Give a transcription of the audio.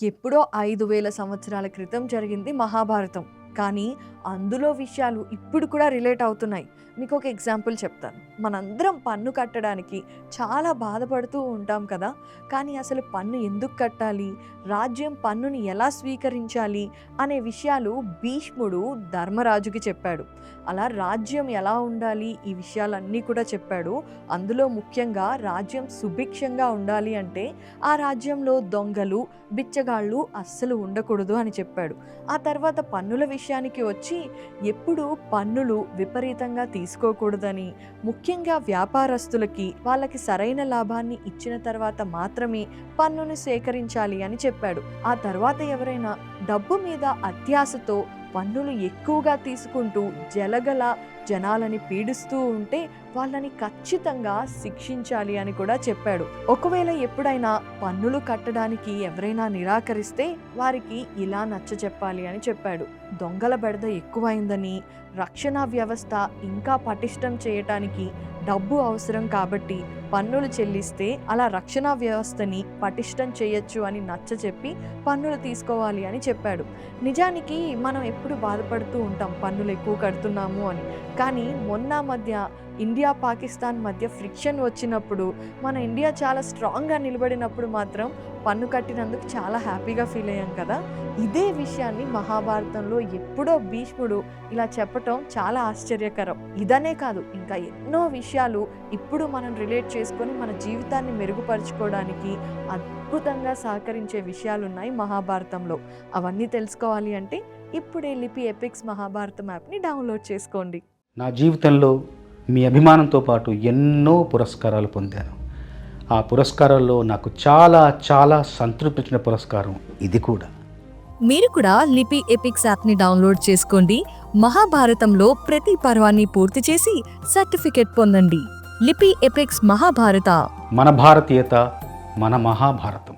ఎప్పుడో 5000 సంవత్సరాల క్రితం జరిగింది మహాభారతం. కానీ అందులో విషయాలు ఇప్పుడు కూడా రిలేట్ అవుతున్నాయి. మీకొక ఎగ్జాంపుల్ చెప్తాను. మనందరం పన్ను కట్టడానికి చాలా బాధపడుతూ ఉంటాం కదా! కానీ అసలు పన్ను ఎందుకు కట్టాలి? రాజ్యం పన్నుని ఎలా స్వీకరించాలి? అనే విషయాలు భీష్ముడు ధర్మరాజుకి చెప్పాడు. అలా రాజ్యం ఎలా ఉండాలి? ఈ విషయాలన్నీ కూడా చెప్పాడు. అందులో ముఖ్యంగా రాజ్యం సుభిక్షంగా ఉండాలి అంటే ఆ రాజ్యంలో దొంగలు, బిచ్చగాళ్ళు అస్సలు ఉండకూడదు అని చెప్పాడు. ఆ తర్వాత పన్నుల విషయానికి వచ్చి ఎప్పుడూ పన్నులు విపరీతంగా తీసుకోకూడదని, ముఖ్యంగా వ్యాపారస్తులకి వాళ్ళకి సరైన లాభాన్ని ఇచ్చిన తర్వాత మాత్రమే పన్నును సేకరించాలి అని చెప్పాడు. ఆ తర్వాత ఎవరైనా డబ్బు మీద అత్యాశతో పన్నులు ఎక్కువగా తీసుకుంటూ జలగల జనాలని పీడిస్తూ ఉంటే వాళ్ళని ఖచ్చితంగా శిక్షించాలి అని కూడా చెప్పాడు. ఒకవేళ ఎప్పుడైనా పన్నులు కట్టడానికి ఎవరైనా నిరాకరిస్తే వారికి ఇలా నచ్చచెప్పాలి అని చెప్పాడు. దొంగల బెడద ఎక్కువైందని, రక్షణ వ్యవస్థ ఇంకా పటిష్టం చేయటానికి డబ్బు అవసరం కాబట్టి పన్నులు చెల్లిస్తే అలా రక్షణ వ్యవస్థని పటిష్టం చేయొచ్చు అని నచ్చచెప్పి పన్నులు తీసుకోవాలి అని చెప్పాడు. నిజానికి మనం ఎప్పుడు బాధపడుతూ ఉంటాం పన్నులు ఎక్కువ కడుతున్నాము అని. కానీ మొన్న మధ్య ఇండియా పాకిస్తాన్ మధ్య ఫ్రిక్షన్ వచ్చినప్పుడు మన ఇండియా చాలా స్ట్రాంగ్గా నిలబడినప్పుడు మాత్రం పన్ను కట్టినందుకు చాలా హ్యాపీగా ఫీల్ అయ్యాం కదా. ఇదే విషయాన్ని మహాభారతంలో ఎప్పుడో భీష్ముడు ఇలా చెప్పటం చాలా ఆశ్చర్యకరం. ఇదనే కాదు, ఇంకా ఎన్నో విషయాలు ఇప్పుడు మనం రిలేట్ చేసుకొని మన జీవితాన్ని మెరుగుపరుచుకోవడానికి అద్భుతంగా సహకరించే విషయాలు ఉన్నాయి మహాభారతంలో. అవన్నీ తెలుసుకోవాలి అంటే ఇప్పుడే లిపి ఎపిక్స్ మహాభారతం యాప్ని డౌన్లోడ్ చేసుకోండి. నా జీవితంలో మీ అభిమానంతో పాటు ఎన్నో పురస్కారాలు పొందాను. ఆ పురస్కారాల్లో నాకు చాలా చాలా సంతృప్తించిన పురస్కారం ఇది కూడా. మీరు కూడా లిపి ఎపిక్స్ యాప్ని డౌన్లోడ్ చేసుకోండి. మహాభారతంలో ప్రతి పర్వాన్ని పూర్తి చేసి సర్టిఫికెట్ పొందండి. లిపి ఎపిక్స్ మహాభారత. మన భారతీయత, మన మహాభారతం.